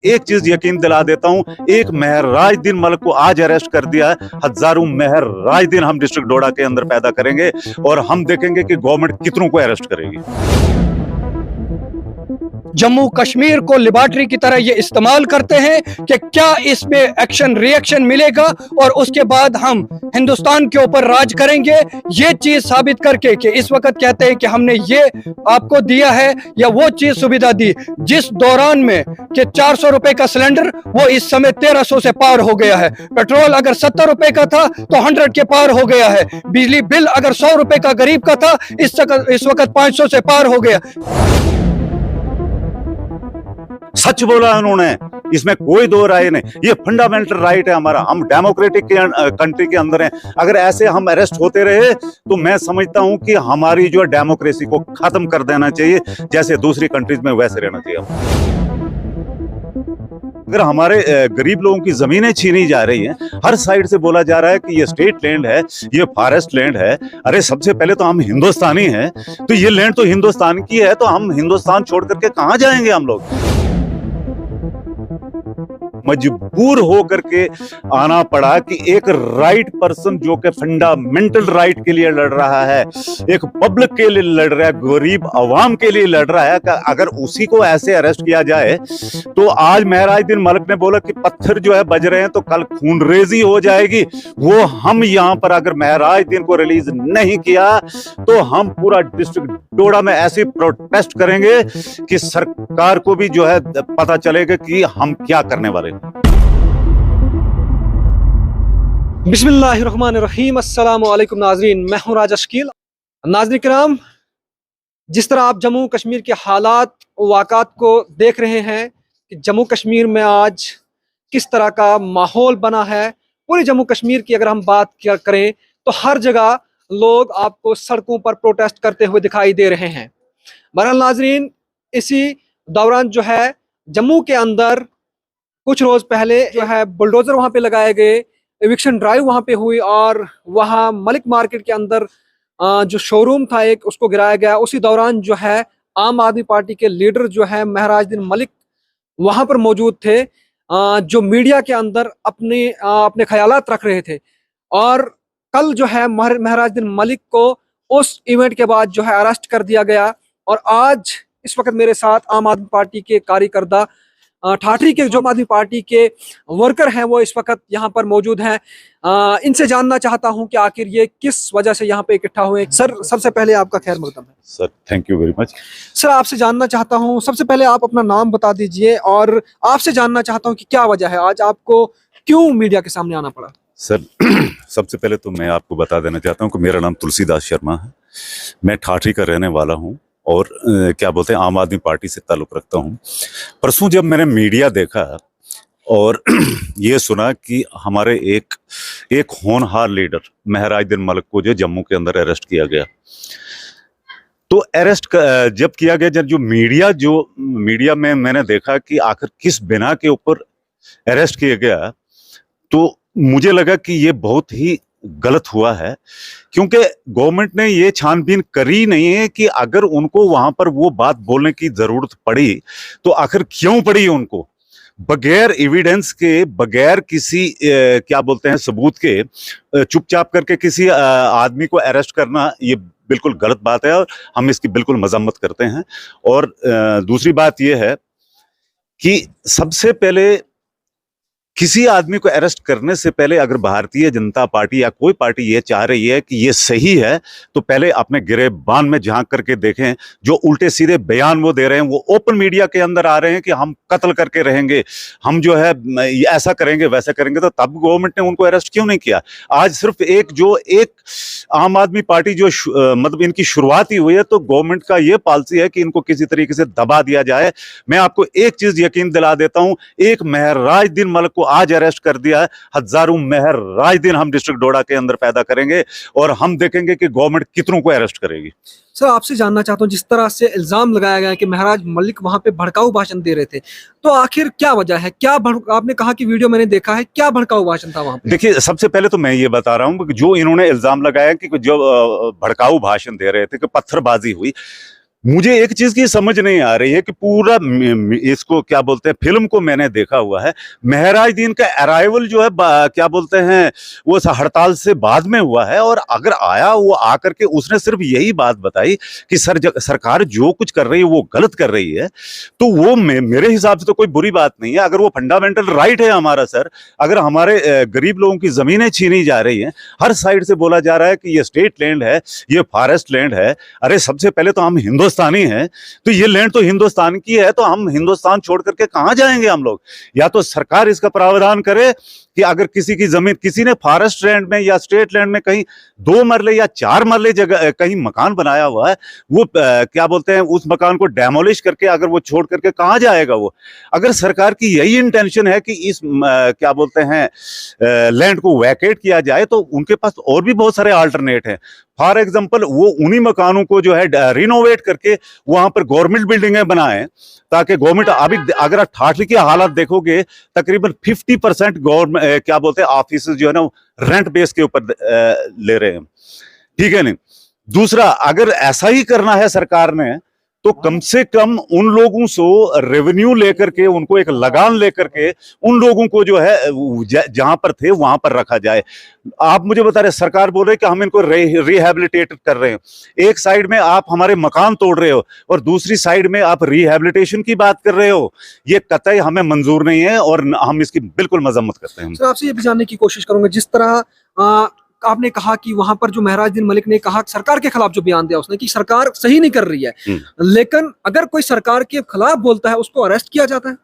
एक चीज यकीन दिला देता हूं, एक महराज दिन मलिक को आज अरेस्ट कर दिया है, हजारों महराज दिन हम डिस्ट्रिक्ट डोडा के अंदर पैदा करेंगे और हम देखेंगे कि गवर्नमेंट कितनों को अरेस्ट करेगी। जम्मू कश्मीर को लिबर्टी की तरह ये इस्तेमाल करते हैं कि क्या इसमें एक्शन रिएक्शन मिलेगा और उसके बाद हम हिंदुस्तान के ऊपर राज करेंगे। ये चीज साबित करके कि इस वक्त कहते हैं कि हमने ये आपको दिया है या वो चीज सुविधा दी, जिस दौरान में कि 400 रुपए का सिलेंडर वो इस समय 1300 से पार हो गया है। पेट्रोल अगर 70 रुपए का था तो 100 के पार हो गया है। बिजली बिल अगर 100 रुपए का गरीब का था इस वक्त 500 से पार हो गया। सच बोला उन्होंने, इसमें कोई दो राय नहीं। ये फंडामेंटल राइट है हमारा, हम डेमोक्रेटिक कंट्री के अंदर हैं। अगर ऐसे हम अरेस्ट होते रहे तो मैं समझता हूं कि हमारी जो डेमोक्रेसी को खत्म कर देना चाहिए, जैसे दूसरी कंट्रीज में वैसे रहना चाहिए। अगर हमारे गरीब लोगों की जमीनें छीनी जा रही हैं, हर साइड से बोला जा रहा है कि ये स्टेट लैंड है, ये फॉरेस्ट लैंड है। अरे सबसे पहले तो हम हिंदुस्तानी हैं, तो ये लैंड तो हिंदुस्तान की है, तो हम हिंदुस्तान छोड़ करके कहां जाएंगे हम लोग। मजबूर होकर के आना पड़ा कि एक राइट पर्सन जो कि फंडामेंटल राइट के लिए लड़ रहा है, एक पब्लिक के लिए लड़ रहा है, गरीब अवाम के लिए लड़ रहा है, अगर उसी को ऐसे अरेस्ट किया जाए तो आज महराज दिन मलिक ने बोला कि पत्थर जो है बज रहे हैं तो कल खूनरेजी हो जाएगी। वो हम यहाँ पर अगर महराज दिन को रिलीज नहीं किया तो हम पूरा डिस्ट्रिक्ट डोडा में ऐसे प्रोटेस्ट करेंगे कि सरकार को भी जो है पता चलेगा कि हम क्या करने वाले हैं। बिस्मिल्लाहिर्रहमानिर्रहीम, अस्सलाम वालेकुम नाजरीन, मैं हूं राजा शकील। नाज़रीन किराम, जिस तरह आप जम्मू कश्मीर के हालात वाक़ात को देख रहे हैं कि जम्मू कश्मीर में आज किस तरह का माहौल बना है, पूरे जम्मू कश्मीर की अगर हम बात करें तो हर जगह लोग आपको सड़कों पर प्रोटेस्ट करते हुए दिखाई दे रहे हैं। बहरहाल नाजरीन, इसी दौरान जो है जम्मू के अंदर कुछ रोज पहले जो है बुलडोजर वहां पे लगाए गए, एविक्शन ड्राइव वहां पे हुई और वहां मलिक मार्केट के अंदर जो शोरूम था एक, उसको गिराया गया। उसी दौरान जो है आम आदमी पार्टी के लीडर जो है महराज दिन मलिक वहां पर मौजूद थे, जो मीडिया के अंदर अपने ख्यालात रख रहे थे। और कल जो है महराज दिन मलिक को उस इवेंट के बाद जो है अरेस्ट कर दिया गया। और आज इस वक्त मेरे साथ आम आदमी पार्टी के कार्यकर्ता, ठाठरी के जो आम आदमी पार्टी के वर्कर हैं, वो इस वक्त यहाँ पर मौजूद हैं। इनसे जानना चाहता हूँ कि आखिर ये किस वजह से यहाँ पे इकट्ठा हुए। सर, सबसे पहले आपका खैर मकदम है। Sir, thank you very much. Sir, आपसे जानना चाहता हूँ, सबसे पहले आप अपना नाम बता दीजिए और आपसे जानना चाहता हूँ कि क्या वजह है, आज आपको क्यों मीडिया के सामने आना पड़ा। सर, सबसे पहले तो मैं आपको बता देना चाहता हूँ कि मेरा नाम तुलसीदास शर्मा है। मैं ठाठरी का रहने वाला हूँ और क्या बोलते हैं, आम आदमी पार्टी से ताल्लुक़ रखता हूँ। परसों जब मैंने मीडिया देखा और ये सुना कि हमारे एक होनहार लीडर महराज दिन मलिक को जो जम्मू के अंदर अरेस्ट किया गया, तो अरेस्ट जब किया गया, जो मीडिया में मैंने देखा कि आखिर किस बिना के ऊपर अरेस्ट किया गया, तो मुझे लगा कि ये बहुत ही गलत हुआ है, क्योंकि गवर्नमेंट ने ये छानबीन करी नहीं है कि अगर उनको वहां पर वो बात बोलने की जरूरत पड़ी तो आखिर क्यों पड़ी उनको। बगैर एविडेंस के, बगैर किसी क्या बोलते हैं सबूत के, चुपचाप करके किसी आदमी को अरेस्ट करना ये बिल्कुल गलत बात है और हम इसकी बिल्कुल मजम्मत करते हैं। और दूसरी बात ये है कि सबसे पहले किसी आदमी को अरेस्ट करने से पहले अगर भारतीय जनता पार्टी या कोई पार्टी ये चाह रही है कि ये सही है, तो पहले अपने गिरेबान में झांक करके देखें। जो उल्टे सीधे बयान वो दे रहे हैं, वो ओपन मीडिया के अंदर आ रहे हैं कि हम कत्ल करके रहेंगे, हम जो है ऐसा करेंगे वैसा करेंगे, तो तब गवर्नमेंट ने उनको अरेस्ट क्यों नहीं किया। आज सिर्फ एक आम आदमी पार्टी जो मतलब इनकी शुरुआत ही हुई है, तो गवर्नमेंट का ये पॉलिसी है कि इनको किसी तरीके से दबा दिया जाए। मैं आपको एक चीज यकीन दिला देता हूं, एक महराज दिन मलिक को आज अरेस्ट कर दिया है, हजारों महराज दिन हम डिस्ट्रिक्ट डोडा के अंदर पैदा करेंगे और हम देखेंगे कि गवर्नमेंट कितनों को अरेस्ट करेगी। सर, आपसे जानना चाहता हूं, जिस तरह से इल्जाम लगाया गया है कि महराज मलिक वहां पे भड़काऊ भाषण दे रहे थे, तो आखिर क्या वजह है? आपने कहा कि वीडियो मैंने देखा है, क्या भड़काऊ भाषण था वहां पे? देखिए, सबसे पहले तो मैं ये बता रहा हूं कि जो इन्होंने इल्जाम लगाया कि जो भड़काऊ भाषण दे रहे थे, कि पत्थरबाजी हुई, मुझे एक चीज की समझ नहीं आ रही है कि पूरा इसको क्या बोलते हैं, फिल्म को मैंने देखा हुआ है। महराज-दीन का अराइवल जो है क्या बोलते हैं, वो हड़ताल से बाद में हुआ है, और अगर आया वो आकर के उसने सिर्फ यही बात बताई कि सरकार जो कुछ कर रही है वो गलत कर रही है। तो वो मेरे हिसाब से तो कोई बुरी बात नहीं है। अगर वो फंडामेंटल राइट है हमारा सर, अगर हमारे गरीब लोगों की जमीनें छीनी जा रही हैं, हर साइड से बोला जा रहा है कि ये स्टेट लैंड है, ये फॉरेस्ट लैंड है। अरे सबसे पहले तो हम हिंदुस्तानी हैं, तो ये लैंड तो हिंदुस्तान की है, तो हम हिंदुस्तान छोड़ करके कहां जाएंगे हम लोग? या तो सरकार इसका प्रावधान करे कि अगर किसी की जमीन, किसी ने फॉरेस्ट लैंड में या स्टेट लैंड में कहीं 2 मरले या 4 मरले जगह कहीं मकान बनाया हुआ है, वो क्या बोलते हैं, उस मकान को डेमोलिश करके अगर वो छोड़ करके कहां जाएगा वो? अगर सरकार की यही इंटेंशन है कि इस क्या बोलते हैं लैंड को वैकेट किया जाए, तो उनके पास और भी बहुत सारे अल्टरनेट हैं। फॉर एग्जाम्पल, वो उन्हीं मकानों को जो है रिनोवेट करके वहां पर गवर्नमेंट बिल्डिंगें बनाएं, ताकि गवर्नमेंट, अभी अगर आप ठाठरी की हालत देखोगे, तकरीबन 50% गवर्नमेंट क्या बोलते हैं ऑफिस जो है ना रेंट बेस के ऊपर ले रहे हैं, ठीक है नहीं? दूसरा, अगर ऐसा ही करना है सरकार ने, तो कम से कम उन लोगों से रेवेन्यू लेकर के, उनको एक लगान लेकर के उन लोगों को जो है जहां पर थे वहां पर रखा जाए। आप मुझे बता रहे, सरकार बोल रहे कि हम इनको रिहैबिलिटेट कर रहे हैं। एक साइड में आप हमारे मकान तोड़ रहे हो और दूसरी साइड में आप रिहैबिलिटेशन की बात कर रहे हो। ये कतई हमें मंजूर नहीं है और हम इसकी बिल्कुल मजम्मत करते हैं। सर, आपसे ये भी जानने की कोशिश करूंगा, जिस तरह आपने कहा कि वहां पर जो महराज-दीन मलिक ने कहा सरकार के खिलाफ जो बयान दिया उसने कि सरकार सही नहीं कर रही है, लेकिन अगर कोई सरकार के खिलाफ बोलता है उसको अरेस्ट किया जाता है।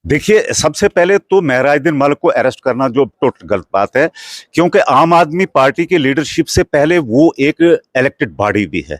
देखिए, सबसे पहले तो महराज-दीन मलिक को अरेस्ट करना जो टोटल गलत बात है, क्योंकि आम आदमी पार्टी की लीडरशिप से पहले वो एक इलेक्टेड बॉडी भी है,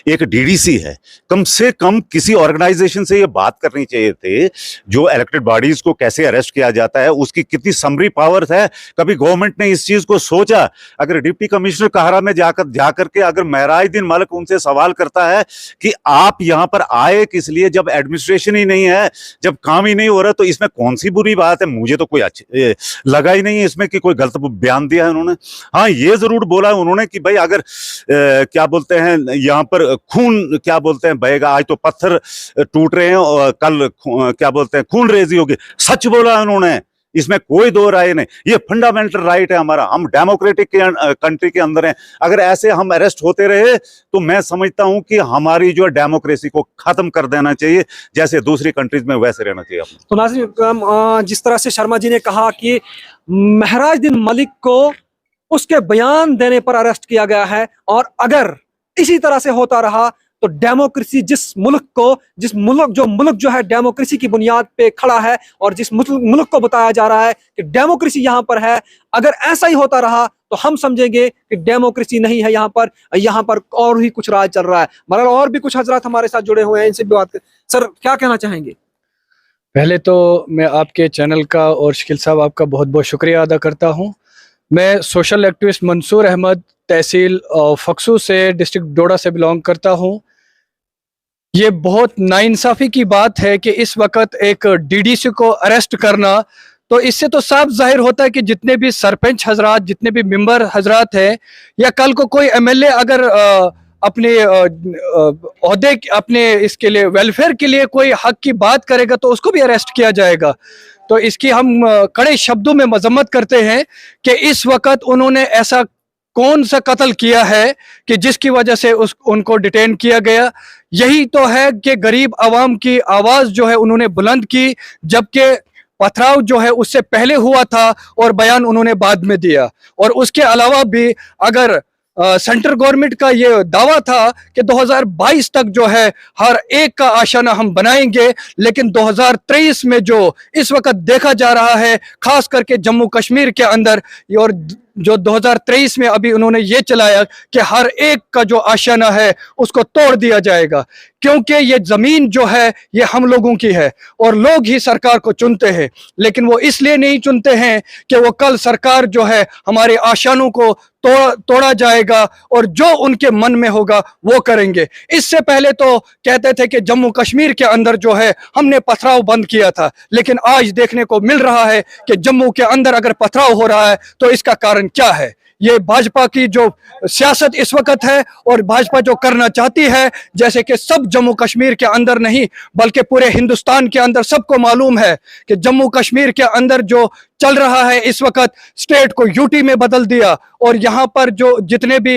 एक डीडीसी है। कम से कम किसी ऑर्गेनाइजेशन से ये बात करनी चाहिए थी, जो इलेक्टेड बॉडीज को कैसे अरेस्ट किया जाता है, उसकी कितनी समरी पावर्स है। कभी गवर्नमेंट ने इस चीज को सोचा? अगर डिप्टी कमिश्नर काहरा में जाकर के अगर महराज-दीन मलिक उनसे सवाल करता है कि आप यहाँ पर आए किस लिए, जब एडमिनिस्ट्रेशन ही नहीं है, जब काम ही नहीं हो रहा, तो इसमें कौन सी बुरी बात है? मुझे तो कोई अच्छी लगा ही नहीं है इसमें कि कोई गलत बयान दिया है उन्होंने। हाँ, ये जरूर बोला है उन्होंने कि भाई अगर क्या बोलते हैं यहाँ पर खून क्या बोलते हैं बहेगा, आज तो पत्थर टूट रहे हैं और कल क्या बोलते हैं खून रेजी होगी। सच बोला है उन्होंने, इसमें कोई दो राय नहीं। ये फंडामेंटल राइट है हमारा, हम डेमोक्रेटिक कंट्री के अंदर हैं। अगर ऐसे हम अरेस्ट होते रहे तो मैं समझता हूं कि हमारी जो डेमोक्रेसी को खत्म कर देना चाहिए, जैसे दूसरी कंट्रीज में वैसे रहना चाहिए। तो नाज़रीन, जिस तरह से शर्मा जी ने कहा कि महराज-दीन मलिक को उसके बयान देने पर अरेस्ट किया गया है, और अगर इसी तरह से होता रहा तो डेमोक्रेसी जिस मुल्क जो है डेमोक्रेसी की बुनियाद पे खड़ा है, और जिस मुल्क को बताया जा रहा है कि डेमोक्रेसी यहाँ पर है, अगर ऐसा ही होता रहा तो हम समझेंगे कि डेमोक्रेसी नहीं है यहाँ पर और ही कुछ राज चल रहा है। मगर और भी कुछ हजरात हमारे साथ जुड़े हुए हैं, इनसे भी बात कर। सर, क्या कहना चाहेंगे? पहले तो मैं आपके चैनल का और शकील साहब आपका बहुत बहुत शुक्रिया अदा करता हूँ। मैं सोशल एक्टिविस्ट मंसूर अहमद, तहसील फक्सू से, डिस्ट्रिक्ट डोडा से बिलोंग करता हूँ। ये बहुत नाइंसाफ़ी की बात है कि इस वक्त एक डीडीसी को अरेस्ट करना, तो इससे तो साफ जाहिर होता है कि जितने भी सरपंच हजरात, जितने भी मेंबर हजरात हैं, या कल को कोई एमएलए अगर अपने ओहदे, अपने इसके लिए वेलफेयर के लिए कोई हक की बात करेगा तो उसको भी अरेस्ट किया जाएगा। तो इसकी हम कड़े शब्दों में मजम्मत करते हैं कि इस वक्त उन्होंने ऐसा कौन सा कत्ल किया है कि जिसकी वजह से उनको डिटेन किया गया। यही तो है कि गरीब आवाम की आवाज़ जो है उन्होंने बुलंद की, जबकि पथराव जो है उससे पहले हुआ था और बयान उन्होंने बाद में दिया। और उसके अलावा भी अगर सेंट्रल गवर्नमेंट का ये दावा था कि 2022 तक जो है हर एक का आशाना हम बनाएंगे, लेकिन 2023 में जो इस वक्त देखा जा रहा है, खास करके जम्मू कश्मीर के अंदर, और जो 2023 में अभी उन्होंने ये चलाया कि हर एक का जो आशियाना है उसको तोड़ दिया जाएगा, क्योंकि ये ज़मीन जो है ये हम लोगों की है और लोग ही सरकार को चुनते हैं। लेकिन वो इसलिए नहीं चुनते हैं कि वो कल सरकार जो है हमारे आशियानों को तोड़ा जाएगा और जो उनके मन में होगा वो करेंगे। इससे पहले तो कहते थे कि जम्मू कश्मीर के अंदर जो है हमने पथराव बंद किया था, लेकिन आज देखने को मिल रहा है कि जम्मू के अंदर अगर पथराव हो रहा है तो इसका कारण क्या है? ये भाजपा की जो सियासत इस वक्त है और भाजपा जो करना चाहती है, जैसे कि सब जम्मू कश्मीर के अंदर नहीं बल्कि पूरे हिंदुस्तान के अंदर सबको मालूम है कि जम्मू कश्मीर के अंदर जो चल रहा है इस वक्त, स्टेट को यूटी में बदल दिया और यहाँ पर जो जितने भी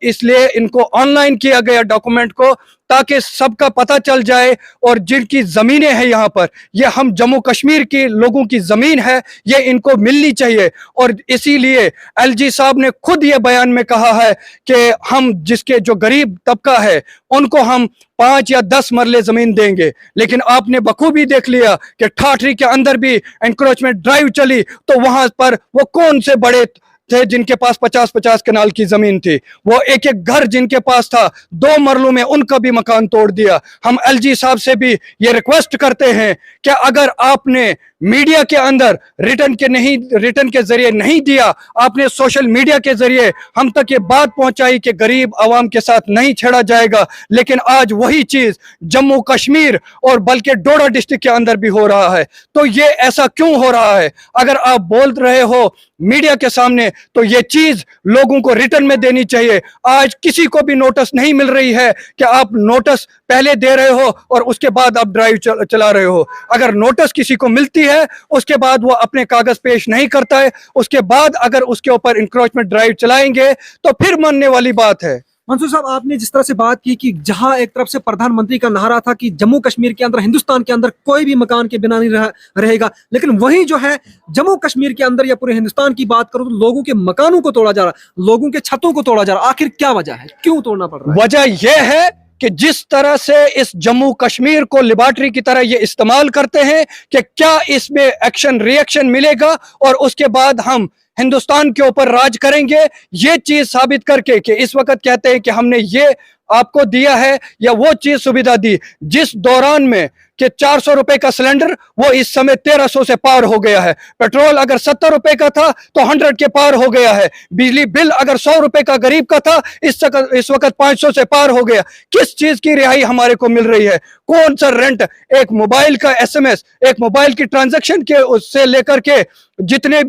इसलिए इनको ऑनलाइन किया गया डॉक्यूमेंट को, ताकि सबका पता चल जाए। और जिनकी ज़मीनें हैं यहाँ पर, ये हम जम्मू कश्मीर के लोगों की ज़मीन है, ये इनको मिलनी चाहिए। और इसीलिए एलजी साहब ने खुद ये बयान में कहा है कि हम जिसके जो गरीब तबका है उनको हम 5 या 10 मरले ज़मीन देंगे। लेकिन आपने बखूबी देख लिया कि ठाठरी के अंदर भी एनक्रोचमेंट ड्राइव चली, तो वहां पर वो कौन से बड़े थे जिनके पास 50-50 कनाल की जमीन थी, वो एक एक घर जिनके पास था 2 मरलों में उनका भी मकान तोड़ दिया। हम एलजी साहब से भी ये रिक्वेस्ट करते हैं कि अगर आपने मीडिया के अंदर रिटर्न के जरिए नहीं दिया, आपने सोशल मीडिया के जरिए हम तक ये बात पहुंचाई कि गरीब आवाम के साथ नहीं छेड़ा जाएगा, लेकिन आज वही चीज जम्मू कश्मीर और बल्कि डोडा डिस्ट्रिक्ट के अंदर भी हो रहा है। तो ये ऐसा क्यों हो रहा है? अगर आप बोल रहे हो मीडिया के सामने तो ये चीज लोगों को रिटर्न में देनी चाहिए। आज किसी को भी नोटिस नहीं मिल रही है कि आप नोटिस पहले दे रहे हो और उसके बाद आप ड्राइव चला रहे हो। अगर नोटिस किसी को मिलती है उसके बाद वो अपने कागज पेश नहीं करता है, उसके बाद अगर उसके ऊपर इंक्रोचमेंट ड्राइव चलाएंगे तो फिर मानने वाली बात है। मंसूर साहब, आपने जिस तरह से बात की कि जहां एक तरफ से प्रधानमंत्री का नारा था कि जम्मू कश्मीर के अंदर, हिंदुस्तान के अंदर कोई भी मकान के बिना नहीं रहेगा, लेकिन वहीं जो है जम्मू कश्मीर के अंदर या पूरे हिंदुस्तान की बात करूं तो लोगों के मकानों को तोड़ा जा रहा, लोगों के छतों को तोड़ा जा रहा। आखिर क्या वजह है, क्यों तोड़ना पड़ रहा है? वजह यह है कि जिस तरह से इस जम्मू कश्मीर को लिबर्टी की तरह ये इस्तेमाल करते हैं कि क्या इसमें एक्शन रिएक्शन मिलेगा और उसके बाद हम हिंदुस्तान के ऊपर राज करेंगे, ये चीज साबित करके कि इस वक्त कहते हैं कि हमने ये आपको दिया है या वो चीज सुविधा दी, जिस दौरान में कि 400 रुपए का सिलेंडर वो इस समय 1300 से पार हो गया है। पेट्रोल अगर 70 रुपए का था तो 100 के पार हो गया है। बिजली बिल अगर 100 रुपए का गरीब का था इस वक्त 500 से पार हो गया। किस चीज की रिहाई हमारे को मिल रही है? कौन सा रेंट? एक मोबाइल का एसएमएस, एक मोबाइल की ट्रांजैक्शन के उससे लेकर के जितनी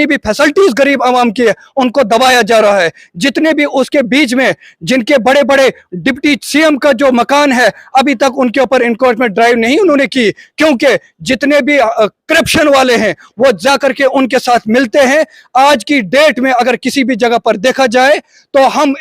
भी फैसिलिटीज गरीब आवाम की है उनको दबाया जा रहा है। जितने भी उसके बीच में जिनके बड़े बड़े डिप्टी सीएम का जो मकान है अभी तक उनके ऊपर इंक्रोचमेंट ड्राइव नहीं उन्होंने की, क्योंकि जितने भी करप्शन वाले हैं वो जाकर के उनके साथ मिलते हैं। आज की डेट में अगर किसी भी जगह पर देखा जाए तो हम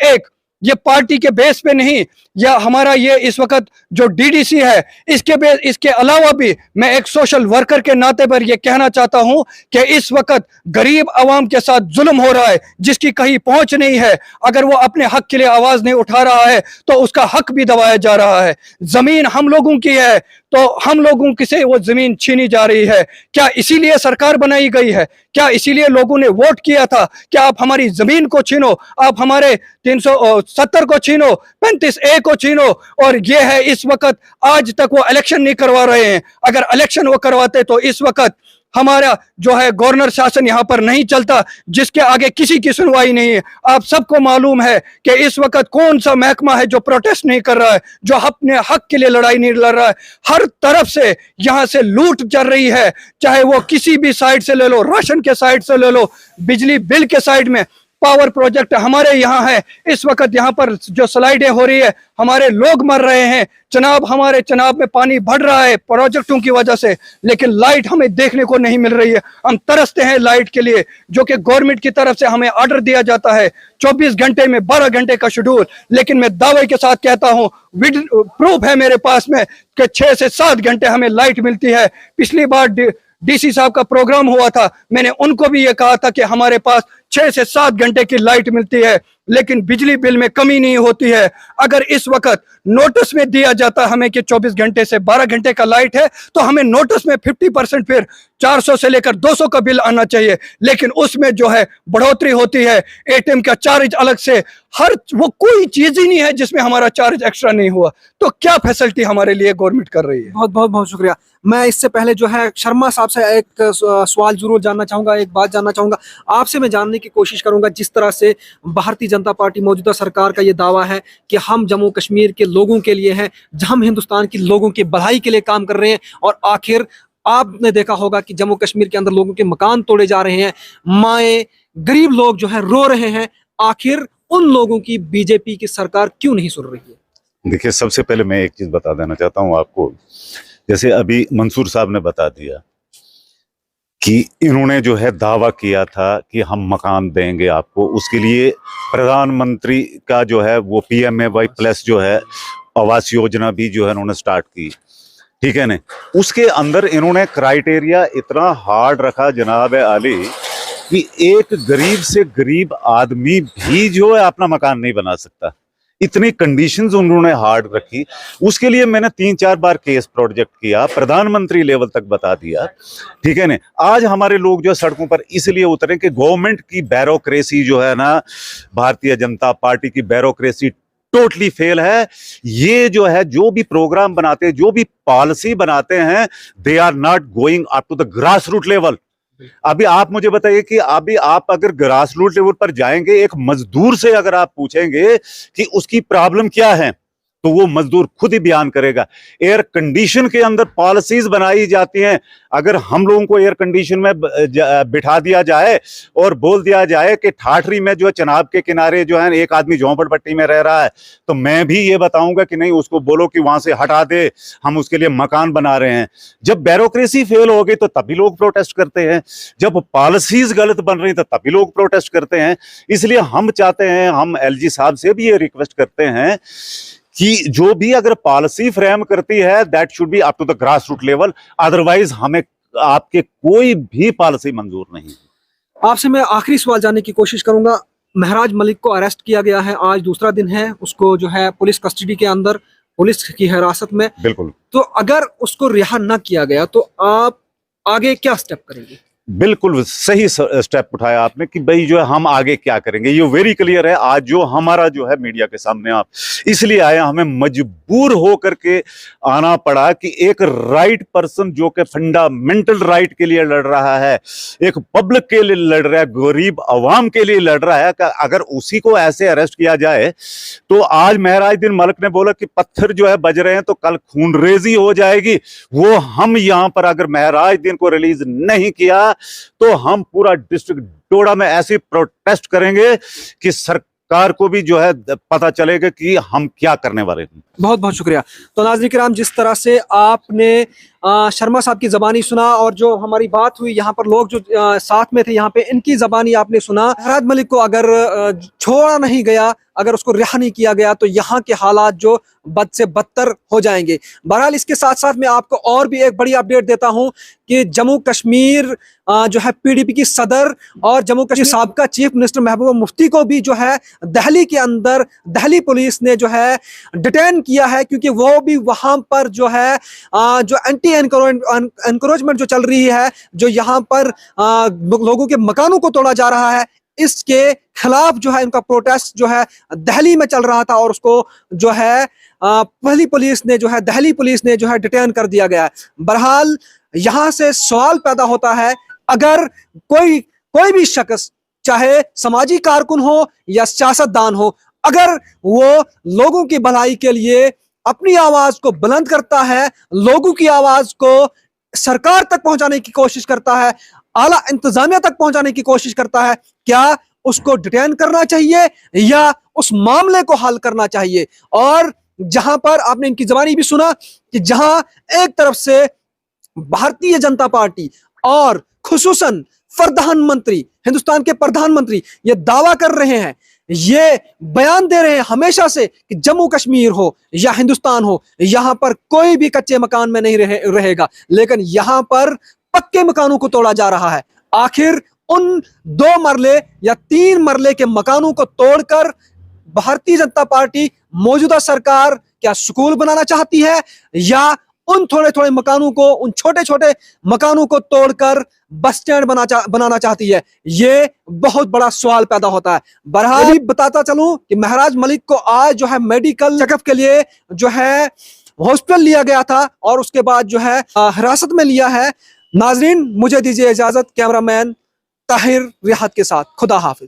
ये पार्टी के बेस पे नहीं, या हमारा ये इस वक्त जो डीडीसी है इसके अलावा भी मैं एक सोशल वर्कर के नाते पर ये कहना चाहता हूं कि इस वक्त गरीब आवाम के साथ जुल्म हो रहा है, जिसकी कहीं पहुंच नहीं है। अगर वो अपने हक के लिए आवाज नहीं उठा रहा है तो उसका हक भी दबाया जा रहा है। जमीन हम लोगों की है तो हम लोगों की से वो जमीन छीनी जा रही है। क्या इसीलिए सरकार बनाई गई है? क्या इसीलिए लोगों ने वोट किया था कि आप हमारी जमीन को छीनो, आप हमारे 370 को छीनो, 35A को छीनो? और ये है इस वक्त आज तक वो इलेक्शन नहीं करवा रहे हैं। अगर इलेक्शन वो करवाते तो इस वक्त हमारा जो है गवर्नर शासन यहाँ पर नहीं चलता, जिसके आगे किसी की सुनवाई नहीं है। आप सबको मालूम है कि इस वक्त कौन सा महकमा है जो प्रोटेस्ट नहीं कर रहा है, जो अपने हक के लिए लड़ाई नहीं लड़ रहा है। हर तरफ से यहाँ से लूट चल रही है, चाहे वो किसी भी साइड से ले लो, राशन के साइड से ले लो, बिजली बिल के साइड में, पावर प्रोजेक्ट हमारे यहाँ है। इस वक्त यहाँ पर जो स्लाइडें हो रही है, हमारे लोग मर रहे हैं। हमारे चनाब में पानी बढ़ रहा है प्रोजेक्टों की वजह से, लेकिन लाइट हमें देखने को नहीं मिल रही है। हम तरसते हैं लाइट के लिए, जो कि गवर्नमेंट की तरफ से हमें ऑर्डर दिया जाता है 24 घंटे में 12 घंटे का शेड्यूल। लेकिन मैं दावे के साथ कहता हूँ, प्रूफ है मेरे पास में कि 6 से 7 घंटे हमें लाइट मिलती है। पिछली बार डीसी साहब का प्रोग्राम हुआ था, मैंने उनको भी ये कहा था कि हमारे पास 6 से 7 घंटे की लाइट मिलती है, लेकिन बिजली बिल में कमी नहीं होती है। अगर इस वक्त नोटिस में दिया जाता हमें कि 24 घंटे से 12 घंटे का लाइट है, तो हमें नोटिस में 50% फिर 400 से लेकर 200 का बिल आना चाहिए। लेकिन उसमें जो है बढ़ोतरी होती है, एटीएम का चार्ज अलग से, वो कोई चीज ही नहीं है जिसमें हमारा चार्ज एक्स्ट्रा नहीं हुआ। तो क्या फैसिलिटी हमारे लिए गवर्नमेंट कर रही है? बहुत बहुत बहुत शुक्रिया। मैं इससे पहले जो है शर्मा साहब से एक सवाल जरूर जानना चाहूंगा, एक बात जानना चाहूंगा आपसे। मैं जानने की कोशिश करूंगा, जिस तरह से भारतीय जनता पार्टी मौजूदा सरकार का ये दावा है कि हम जम्मू कश्मीर के लोगों के लिए हैं, हम हिंदुस्तान के लोगों की भलाई के लिए काम कर रहे हैं, और आखिर आपने देखा होगा कि जम्मू कश्मीर के अंदर लोगों के मकान तोड़े जा रहे हैं, माएँ गरीब लोग जो है रो रहे हैं। आखिर उन लोगों की बीजेपी की सरकार क्यों नहीं सुन रही है? देखिए, सबसे पहले मैं एक चीज बता देना चाहता हूं आपको। जैसे अभी मंसूर साहब ने बता दिया कि इन्होंने जो है दावा किया था कि हम मकान देंगे आपको, उसके लिए प्रधानमंत्री का जो है वो PMAY प्लस जो है आवास योजना भी जो है उन्होंने स्टार्ट की, ठीक है ना। उसके अंदर इन्होंने क्राइटेरिया इतना हार्ड रखा जनाब आली कि एक गरीब से गरीब आदमी भी जो है अपना मकान नहीं बना सकता, इतनी कंडीशंस उन्होंने हार्ड रखी। उसके लिए मैंने 3-4 बार केस प्रोजेक्ट किया, प्रधानमंत्री लेवल तक बता दिया, ठीक है ना। आज हमारे लोग जो सड़कों पर इसलिए उतरे कि गवर्नमेंट की ब्यूरोक्रेसी जो है ना, भारतीय जनता पार्टी की ब्यूरोक्रेसी टोटली फेल है। ये जो है जो भी प्रोग्राम बनाते हैं, जो भी पॉलिसी बनाते हैं, they are not going up to the grass root level. अभी आप मुझे बताइए कि अभी आप अगर ग्रास रूट लेवल पर जाएंगे, एक मजदूर से अगर आप पूछेंगे कि उसकी प्रॉब्लम क्या है, तो वो मजदूर खुद ही बयान करेगा। एयर कंडीशन के अंदर पॉलिसीज बनाई जाती हैं। अगर हम लोगों को एयर कंडीशन में बिठा दिया जाए और बोल दिया जाए कि ठाठरी में जो है चनाब के किनारे जो है एक आदमी झोंपड़पट्टी में रह रहा है, तो मैं भी ये बताऊंगा कि नहीं, उसको बोलो कि वहां से हटा दे, हम उसके लिए मकान बना रहे हैं। जब ब्यूरोक्रेसी फेल हो गई तो तभी लोग प्रोटेस्ट करते हैं, जब पॉलिसीज गलत बन रही तो तभी लोग प्रोटेस्ट करते हैं। इसलिए हम चाहते हैं, हम LG साहब से भी ये रिक्वेस्ट करते हैं कि जो भी अगर पॉलिसी फ्रेम करती है, that should be up to the grass root level, otherwise हमें आपके कोई भी पॉलिसी मंजूर नहीं। आपसे मैं आखिरी सवाल जानने की कोशिश करूंगा। महराज मलिक को अरेस्ट किया गया है, आज दूसरा दिन है, उसको जो है पुलिस कस्टडी के अंदर, पुलिस की हिरासत में। बिल्कुल। तो अगर उसको रिहा न किया गया तो आप आगे क्या स्टेप करेंगे? बिल्कुल सही स्टेप उठाया आपने कि भाई जो है हम आगे क्या करेंगे, ये वेरी क्लियर है। आज जो हमारा जो है मीडिया के सामने आप इसलिए आए, हमें मजबूर होकर के आना पड़ा कि एक राइट पर्सन जो कि फंडामेंटल राइट के लिए लड़ रहा है, एक पब्लिक के लिए लड़ रहा है, गरीब अवाम के लिए लड़ रहा है, कि अगर उसी को ऐसे अरेस्ट किया जाए तो आज महराज दिन मलिक ने बोला कि पत्थर जो है बज रहे हैं तो कल खूनरेजी हो जाएगी। वो हम यहां पर अगर महराज दिन को रिलीज नहीं किया तो हम पूरा डिस्ट्रिक्ट डोडा में ऐसे प्रोटेस्ट करेंगे कि सरकार को भी जो है पता चलेगा कि हम क्या करने वाले हैं। बहुत बहुत शुक्रिया। तो नाज़रीन किराम, जिस तरह से आपने शर्मा साहब की ज़बानी सुना और जो हमारी बात हुई, यहाँ पर लोग जो साथ में थे, यहाँ पे इनकी ज़बानी आपने सुना। महराज मलिक को अगर छोड़ा नहीं गया, अगर उसको रिहा नहीं किया गया तो यहाँ के हालात जो बद से बदतर हो जाएंगे। बहरहाल इसके साथ साथ मैं आपको और भी एक बड़ी अपडेट देता हूँ कि जम्मू कश्मीर जो है PDP की सदर और जम्मू कश्मीर साबका चीफ मिनिस्टर महबूबा मुफ्ती को भी जो है दिल्ली के अंदर दिल्ली पुलिस ने जो है डिटेन किया है, क्योंकि वो भी वहाँ पर जो है जो एंटी एनक्रोचमेंट जो चल रही है, जो यहाँ पर लोगों के मकानों को तोड़ा जा रहा है, इसके खिलाफ जो है इनका प्रोटेस्ट जो है दिल्ली में चल रहा था और उसको जो है दिल्ली पुलिस ने जो है डिटेन कर दिया गया है। बहरहाल यहाँ से सवाल पैदा होता है, अगर कोई भी शख्स, चाहे समाजी कारकुन हो या सियासतदान हो, अगर वो लोगों की भलाई के लिए अपनी आवाज को बुलंद करता है, लोगों की आवाज को सरकार तक पहुंचाने की कोशिश करता है, आला इंतजामिया तक पहुंचाने की कोशिश करता है, क्या उसको डिटेन करना चाहिए या उस मामले को हल करना चाहिए? और जहां पर आपने इनकी जबानी भी सुना कि जहां एक तरफ से भारतीय जनता पार्टी और खुसूसन प्रधानमंत्री, हिंदुस्तान के प्रधानमंत्री ये दावा कर रहे हैं, ये बयान दे रहे हैं हमेशा से कि जम्मू कश्मीर हो या हिंदुस्तान हो, यहां पर कोई भी कच्चे मकान में नहीं रहेगा, लेकिन यहां पर पक्के मकानों को तोड़ा जा रहा है। आखिर उन 2 मरले या 3 मरले के मकानों को तोड़कर भारतीय जनता पार्टी, मौजूदा सरकार क्या स्कूल बनाना चाहती है या उन थोड़े मकानों को, उन छोटे मकानों को तोड़कर बस स्टैंड बनाना चाहती है? ये बहुत बड़ा सवाल पैदा होता है। बहरहाल बताता चलूं कि महराज मलिक को आज जो है मेडिकल चेकअप के लिए जो है हॉस्पिटल लिया गया था और उसके बाद जो है हिरासत में लिया है। नाजरीन, मुझे दीजिए इजाजत। कैमरामैन ताहिर रियाहत के साथ, खुदा हाफिज।